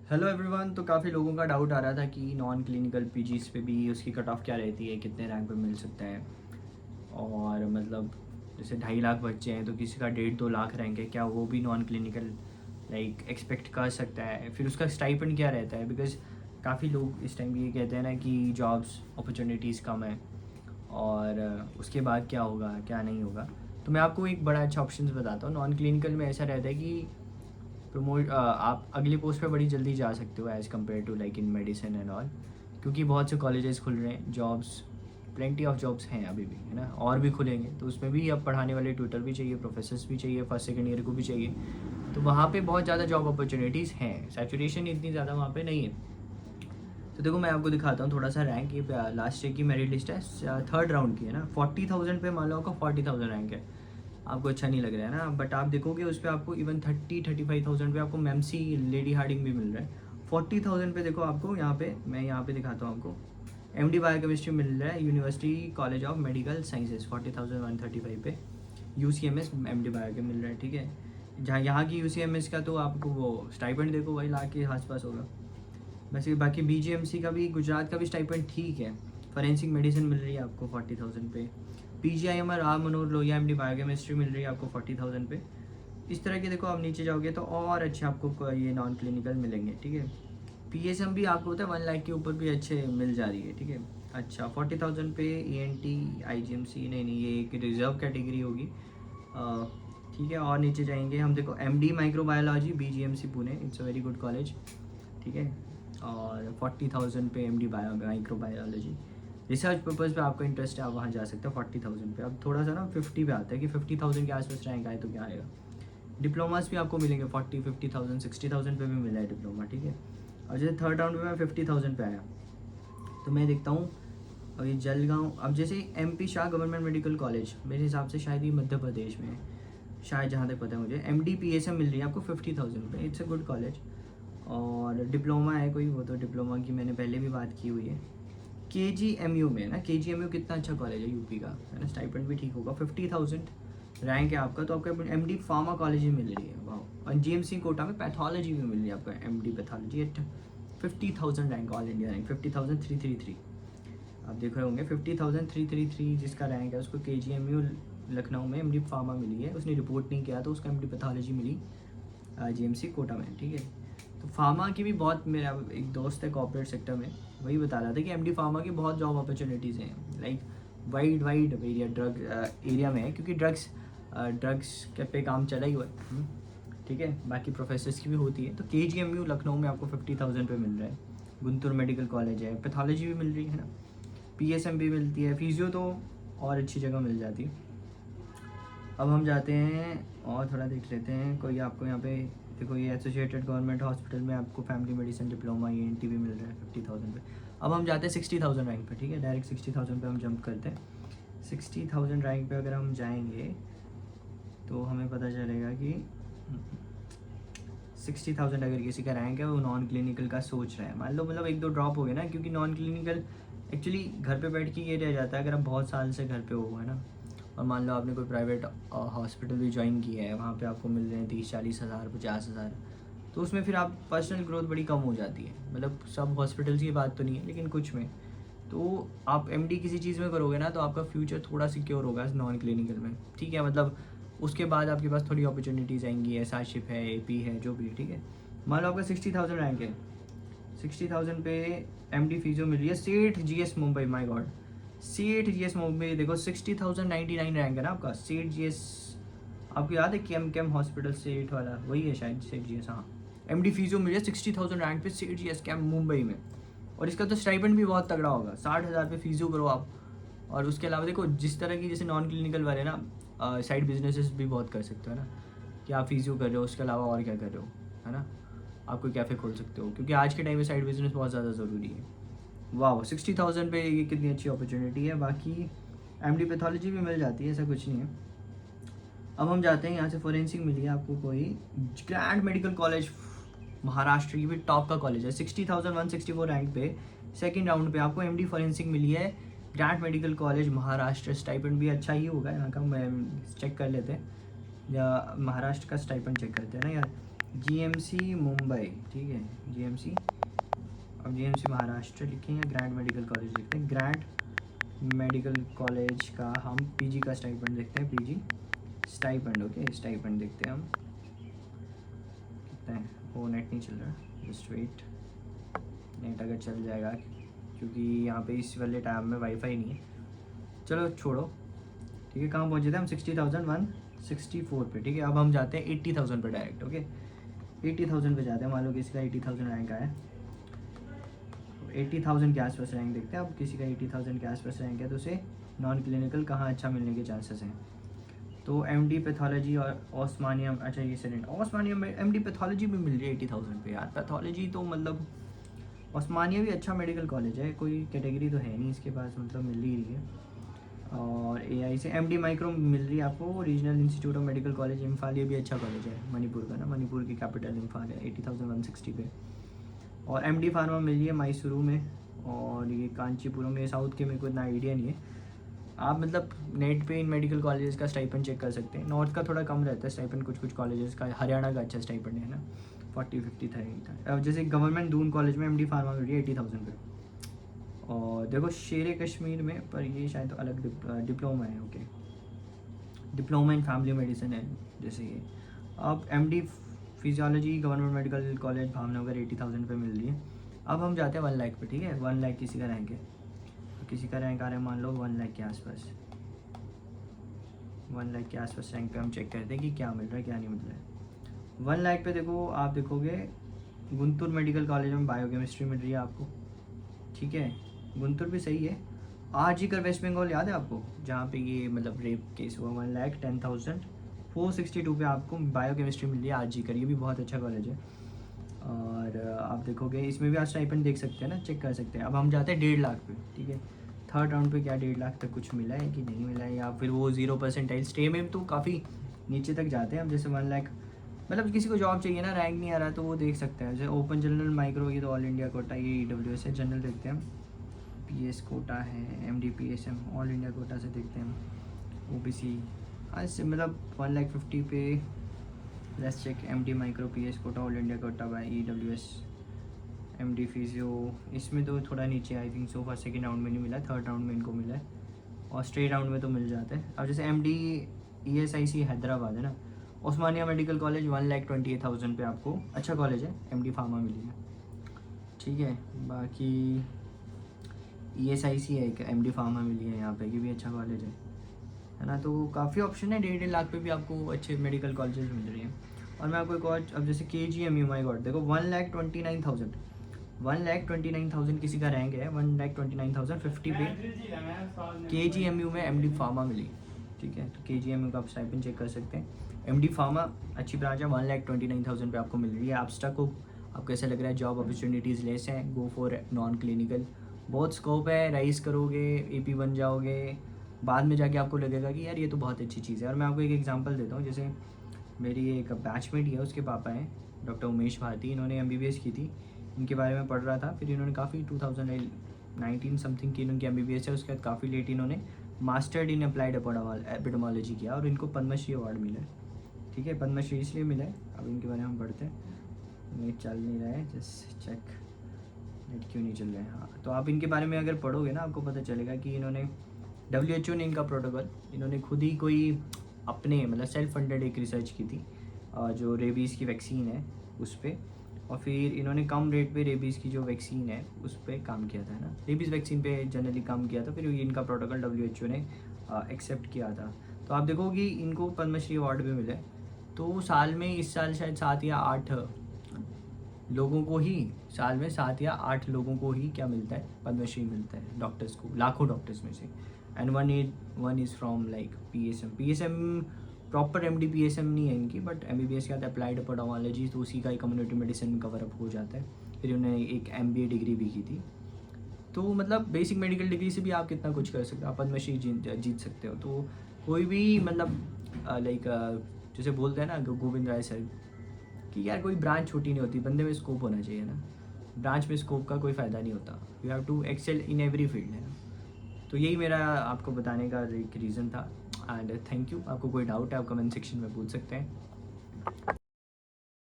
Hello everyone. तो काफ़ी लोगों का डाउट आ रहा था कि नॉन क्लिनिकल पीजीज़ पे भी उसकी कट ऑफ क्या रहती है, कितने रैंक पे मिल सकते हैं। और मतलब जैसे 2.5 लाख बच्चे हैं तो किसी का 1.5-2 लाख रैंक है, क्या वो भी नॉन क्लिनिकल लाइक एक्सपेक्ट कर सकता है? फिर उसका स्टाइपेंड क्या रहता है? बिकॉज काफ़ी लोग इस टाइम ये कहते हैं ना कि जॉब्स अपॉर्चुनिटीज़ कम है और उसके बाद क्या होगा क्या नहीं होगा। तो मैं आपको एक बड़ा अच्छा ऑप्शन बताता हूँ। नॉन क्लिनिकल में ऐसा रहता है कि आप अगली पोस्ट पे बड़ी जल्दी जा सकते हो as compare to like in medicine and all, क्योंकि बहुत से कॉलेजेस खुल रहे हैं, जॉब्स प्लेंटी ऑफ जॉब्स हैं अभी भी, है ना, और भी खुलेंगे। तो उसमें भी अब पढ़ाने वाले ट्यूटर भी चाहिए, प्रोफेसर्स भी चाहिए, फर्स्ट सेकंड ईयर को भी चाहिए। तो वहाँ पे बहुत ज़्यादा जॉब अपॉर्चुनिटीज़ हैं, सैचुरेशन इतनी ज़्यादा वहाँ पे नहीं है। तो देखो मैं आपको दिखाता हूँ थोड़ा सा रैंक। ये लास्ट ईयर की मेरिट लिस्ट है, 3rd राउंड की है ना। 40,000 पे मान लो आपका 40,000 रैंक है, आपको अच्छा नहीं लग रहा है ना, बट आप देखोगे उस पर आपको इवन 35,000 पे आपको मेमसी लेडी हार्डिंग भी मिल रहा है। 40,000 पे देखो आपको यहाँ पे, मैं यहाँ पे दिखाता हूँ आपको, MD बायोकेमिस्ट्री मिल रहा है university college of medical sciences 40,135 पे। UCMS MD बायो के मिल रहा है, ठीक है। जहाँ यहाँ की UCMS का तो आपको वो स्टाइपेंड देखो वही लाख के आसपास होगा। वैसे बाकी BGMC का भी, गुजरात का भी स्टाइपेंड ठीक है। फॉरेंसिक मेडिसिन मिल रही है आपको 40,000 पे। PGIMR Ram Manohar Lohia MD biochemistry मिल रही है आपको 40,000 पे। इस तरह के देखो आप नीचे जाओगे तो और अच्छे आपको ये नॉन क्लिनिकल मिलेंगे, ठीक है। PSM भी आपको होता है 1 लाख के ऊपर भी अच्छे मिल जा रही है, ठीक है। अच्छा 40,000 पे ENT IGMC, नहीं ये एक रिजर्व कैटेगरी होगी, ठीक है। और नीचे जाएंगे हम, देखो MD microbiology BGMC Pune, it's a very good college, ठीक है। और 40,000 पे MD माइक्रोबायोलॉजी। रिसर्च पर्पज़ पे आपका इंटरेस्ट है, आप वहाँ जा सकते हो 40,000 पे। अब थोड़ा सा ना 50 पे आता है कि 50,000 के आसपास रैंक आए तो क्या आएगा। डिप्लोमास भी आपको मिलेंगे 50,000 60,000 पे भी मिला है डिप्लोमा, ठीक है। और जैसे 3rd राउंड में मैं 50,000 पे आया, तो मैं देखता हूँ अभी जलगांव, अब जैसे MP Shah government medical college, मेरे हिसाब से शायद ये मध्य प्रदेश में है शायद, जहाँ तक पता है मुझे। MD PSM मिल रही है आपको 50,000 पे, इट्स अ गुड कॉलेज। और डिप्लोमा है कोई, वो तो डिप्लोमा की मैंने पहले भी बात की हुई है। KGMU में ना, KGMU कितना अच्छा कॉलेज है यूपी का, है ना, स्टाइपेंड भी ठीक होगा। 50,000 रैंक है आपका, तो आपका MD फार्मा कॉलेज ही मिल रही है, वाह। और GMC कोटा में पैथोलॉजी भी मिल रही है आपका, MD pathology at 50,000 rank, all India rank 50,333। आप देख रहे होंगे 50,333 जिसका रैंक है, उसको KGMU लखनऊ में MD फार्मा मिली है। उसने रिपोर्ट नहीं किया तो उसको MD पैथोलॉजी मिली GMC कोटा में, ठीक है। तो फार्मा की भी बहुत, मेरा एक दोस्त है कॉर्पोरेट सेक्टर में, वही बता रहा था कि MD फार्मा की बहुत जॉब अपॉर्चुनिटीज़ हैं, like wide area drug area में है, क्योंकि ड्रग्स के पे काम चला ही हुआ है, ठीक है। बाकी प्रोफेसर्स की भी होती है। तो KGMU लखनऊ में आपको 50,000 पे मिल रहा है। गुंटूर मेडिकल कॉलेज है, पैथोलॉजी भी मिल रही है ना, PSM भी मिलती है, फिजियो तो और अच्छी जगह मिल जाती है। अब हम जाते हैं और थोड़ा देख लेते हैं, कोई आपको यहाँ पे देखो, ये एसोसिएटेड गवर्नमेंट हॉस्पिटल में आपको फैमिली मेडिसिन डिप्लोमा ENT भी मिल रहा है 50,000 पे। अब हम जाते हैं 60,000 रैंक पे, ठीक है, डायरेक्ट 60,000 पे हम जंप करते हैं। 60,000 रैंक पे अगर हम जाएंगे तो हमें पता चलेगा कि 60,000 अगर किसी का रैंक है, वो नॉन क्लिनिकल का सोच रहा है, मान लो मतलब 1-2 ड्रॉप हो गए ना, क्योंकि नॉन क्लिनिकल एक्चुअली घर पे बैठ के ये रह जाता है, अगर आप बहुत साल से घर पे हो, है ना, और मान लो आपने कोई प्राइवेट हॉस्पिटल भी ज्वाइन किया है, वहाँ पे आपको मिल रहे हैं 30-40 हज़ार 50 हज़ार, तो उसमें फिर आप पर्सनल ग्रोथ बड़ी कम हो जाती है। मतलब सब हॉस्पिटल्स की बात तो नहीं है, लेकिन कुछ में तो आप MD किसी चीज़ में करोगे ना, तो आपका फ्यूचर थोड़ा सिक्योर होगा नॉन क्लिनिकल में, ठीक है। मतलब उसके बाद आपके पास थोड़ी अपॉर्चुनिटीज़ आएंगी, SRशिप है, AP है, जो भी, ठीक है। मान लो आपका 60,000 रैंक है, 60,000 पे MD फिजियो मिल रही है सेठ GS मुंबई, माय गॉड, सेठ GS मुंबई देखो 60,099 रैंक है ना आपका। सेठ GS आपको याद है, केम हॉस्पिटल सेठ वाला, वही है शायद सेठ GS, हाँ। MD फिजियो मिल रही है 60,000 रैंक पे सेठ GS कैम मुंबई में। और इसका तो स्टाइपेंड भी बहुत तगड़ा होगा, 60,000 पे फिजियो करो आप। और उसके अलावा देखो जिस तरह की, जैसे नॉन क्लिनिकल वाले ना, साइड बिजनेसेस भी बहुत कर सकते हो ना, कि आप फिजियो कर रहे हो, उसके अलावा और क्या कर रहे हो, है ना। आप कोई कैफ़े खोल सकते हो, क्योंकि आज के टाइम में साइड बिजनेस बहुत ज़्यादा ज़रूरी है। वाह 60,000 पे ये कितनी अच्छी अपॉर्चुनिटी है। बाकी MD पैथोलॉजी भी मिल जाती है, ऐसा कुछ नहीं है। अब हम जाते हैं यहाँ से, फोरेंसिक मिली है आपको कोई, ग्रैंड मेडिकल कॉलेज महाराष्ट्र की भी टॉप का कॉलेज है, 60,164 रैंक पे 2nd राउंड पे आपको MD फोरेंसिक मिली है, grand medical college Maharashtra. Stipend भी अच्छा ही होगा यहाँ का, मैं चेक कर लेते हैं, या महाराष्ट्र का स्टाइपेंड चेक करते हैं ना यार। जीएमसी मुंबई, ठीक है, जीएमसी, अब जीएमसी महाराष्ट्र लिखेंगे, ग्रैंड मेडिकल कॉलेज लिखते हैं, ग्रैंड मेडिकल कॉलेज का हम पीजी का स्टाइपेंड देखते हैं, पीजी स्टाइपेंड, ओके स्टाइपेंड देखते हैं हम कितना है। वो नेट नहीं चल रहा, जस्ट वेट, नेट अगर चल जाएगा, क्योंकि यहाँ पे इस वाले टैब में वाईफाई नहीं है, चलो छोड़ो, ठीक है। कहाँ पहुँचे थे हम, 60,164 पे, ठीक है। अब हम जाते हैं 80,000 पे डायरेक्ट, ओके 80,000 पे जाते हैं। मान लो किसी का 80,000 रैंक आया, 80,000 के आसपास रैंक देखते हैं। अब किसी का 80,000 के आसपास रैंक है तो उसे नॉन क्लिनिकल कहाँ अच्छा मिलने के चांसेस हैं। तो एमडी पैथोलॉजी और ओस्मानियम, अच्छा ये सेकेंड ओस्मानियम में एमडी पैथोलॉजी भी मिल रही है 80,000 पे यार। पैथोलॉजी तो मतलब ओस्मानिया भी अच्छा मेडिकल कॉलेज है, कोई कैटेगरी तो है नहीं इसके पास, मतलब मिल ही रही है। और एआई से एमडी माइक्रो मिल रही है आपको, regional institute of medical college Imphal, ये भी अच्छा कॉलेज है मणिपुर का ना, मणिपुर की कैपिटल इम्फाल है, 80,160 पे। और एमडी फार्मा मिल रही है मैसूरू में, और ये कांचीपुरम में, साउथ के मेरे को इतना आइडिया नहीं है। आप मतलब नेट पे इन मेडिकल कॉलेजेस का स्टाइपेंड चेक कर सकते हैं। नॉर्थ का थोड़ा कम रहता है स्टाइपेंड, कुछ कॉलेजेस का, हरियाणा का अच्छा स्टाइपेंड है ना, 40-50 था। अब जैसे गवर्नमेंट दून कॉलेज में एमडी फार्मा मिल रही है 80,000 पे। और देखो शेर कश्मीर में, पर ये शायद तो अलग डिप्लोमा है, okay diploma in family medicine है जैसे ये। अब MD physiology government medical college Bhavnagar 80,000 पे मिल रही है। अब हम जाते हैं 1 लाख पे, ठीक है। 1 लाख किसी का रैंक है, तो किसी का रैंक आ रहा है मान लो 1 लाख के आसपास, 1 लाख के आसपास रैंक पे हम चेक करते हैं कि क्या मिल रहा है क्या नहीं मिल रहा है। 1 लाख पे देखो, आप देखोगे गुंटूर मेडिकल कॉलेज में बायोकेमिस्ट्री मिल रही है आपको, ठीक है, गुंटूर भी सही है। आरजी कर वेस्ट बंगाल याद है आपको, जहाँ पे ये मतलब रेप केस हुआ, 1,10,462 पे आपको बायोकेमिस्ट्री मिल रही है आरजी कर, ये भी बहुत अच्छा कॉलेज है। और आप देखोगे इसमें भी आप स्टाइपेंड देख सकते हैं ना, चेक कर सकते हैं। अब हम जाते हैं 1.5 लाख पे, ठीक है। थर्ड राउंड पे क्या 1.5 लाख तक कुछ मिला है कि नहीं मिला है, या फिर वो 0% स्टे में तो काफ़ी नीचे तक जाते हैं। अब जैसे 1 लाख, मतलब किसी को जॉब चाहिए ना, रैंक नहीं आ रहा तो वो देख सकते हैं। जैसे ओपन जनरल माइक्रो की तो ऑल इंडिया कोटा, ये EWS है, जनरल देखते हैं हम, PS कोटा है, MD PSM all India Kota से देखते हैं हम, OBC आज से मतलब 1,50,000 पे। Let's check MD micro PS quota all India quota by EWS। MD physio इसमें तो थोड़ा नीचे, I think so first second round में नहीं मिला, थर्ड राउंड में इनको मिला है, और स्ट्रेट राउंड में तो मिल जाता है। अब जैसे MD ESIC हैदराबाद है ना, ओस्मानिया मेडिकल कॉलेज 1,28,000 पे आपको, अच्छा कॉलेज है, MD फार्मा मिली है, ठीक है। बाकी ESIC है एक, MD फार्मा मिली है यहाँ पे, ये भी अच्छा कॉलेज है ना। तो काफ़ी ऑप्शन है, 1.5 लाख पे भी आपको अच्छे मेडिकल कॉलेजेस मिल रही हैं। और मैं आपको एक और, अब जैसे KGMU, माई गॉड देखो 1,29,000, 1,29,000 किसी का रैंक है, 1,29,050 पे KGMU में MD फार्मा मिली, ठीक है। तो KGMU का आप स्टाइपेंड चेक कर सकते हैं। MD फार्मा अच्छी ब्रांच है, 1,29,000 पे आपको मिल रही है। आप स्टक हो, आपको ऐसा लग रहा है जॉब अपॉर्चुनिटीज़ लेस हैं, गो फॉर नॉन क्लिनिकल, बहुत स्कोप है, राइज करोगे AP बन जाओगे, बाद में जाके आपको लगेगा कि यार ये तो बहुत अच्छी चीज़ है। और मैं आपको एक एग्जांपल देता हूँ, जैसे मेरी एक बैचमेट है, उसके पापा हैं डॉक्टर उमेश भारती, इन्होंने MBBS की थी, इनके बारे में पढ़ रहा था, फिर इन्होंने काफ़ी 2019 समथिंग की इनकी MBBS है, उसके बाद काफ़ी लेट इन्होंने मास्टर्ड इन अप्लाइड एपिडेमोलॉजी किया और इनको पद्मश्री अवार्ड मिला है, ठीक है। पद्मश्री इसलिए मिला है, अब इनके बारे में हम पढ़ते हैं। नेट चल नहीं रहा है, जस्ट चेक नेट क्यों नहीं चल रहा है। हाँ, तो आप इनके बारे में अगर पढ़ोगे ना, आपको पता चलेगा कि इन्होंने WHO ने इनका प्रोटोकॉल, इन्होंने खुद ही कोई अपने मतलब सेल्फ फंडेड एक रिसर्च की थी, जो रेबीज़ की वैक्सीन है उस पर, और फिर इन्होंने कम रेट पे रेबीज़ की जो वैक्सीन है उस पर काम किया था ना, रेबीज़ वैक्सीन पे जनरली काम किया था, फिर इनका प्रोटोकॉल WHO ने एक्सेप्ट किया था। तो आप देखो कि इनको पद्मश्री अवार्ड भी मिला है। तो साल में, इस साल शायद 7 या 8 लोगों को ही, साल में 7 या 8 लोगों को ही क्या मिलता है, पद्मश्री मिलता है, डॉक्टर्स को, लाखों डॉक्टर्स में से। And one is from like PSM proper MD PSM नहीं है इनकी, बट MBBS क्या था, अप्लाइड एपिडेमोलॉजी, तो उसी का ही कम्युनिटी मेडिसिन में कवर अप हो जाता है। फिर उन्होंने एक MBA डिग्री भी की थी। तो मतलब बेसिक मेडिकल डिग्री से भी आप कितना कुछ कर सकते हो, आप पद्मश्री जीत सकते हो। तो कोई भी मतलब लाइक जैसे बोलते हैं ना गोविंद राय सर कि यार कोई ब्रांच छोटी नहीं होती, बंदे में स्कोप होना चाहिए ना, ब्रांच में स्कोप का कोई फ़ायदा नहीं होता, you have to excel in every field, है ना। तो यही मेरा आपको बताने का एक रीज़न था। And thank you. आपको कोई डाउट है आप कमेंट सेक्शन में पूछ सकते हैं।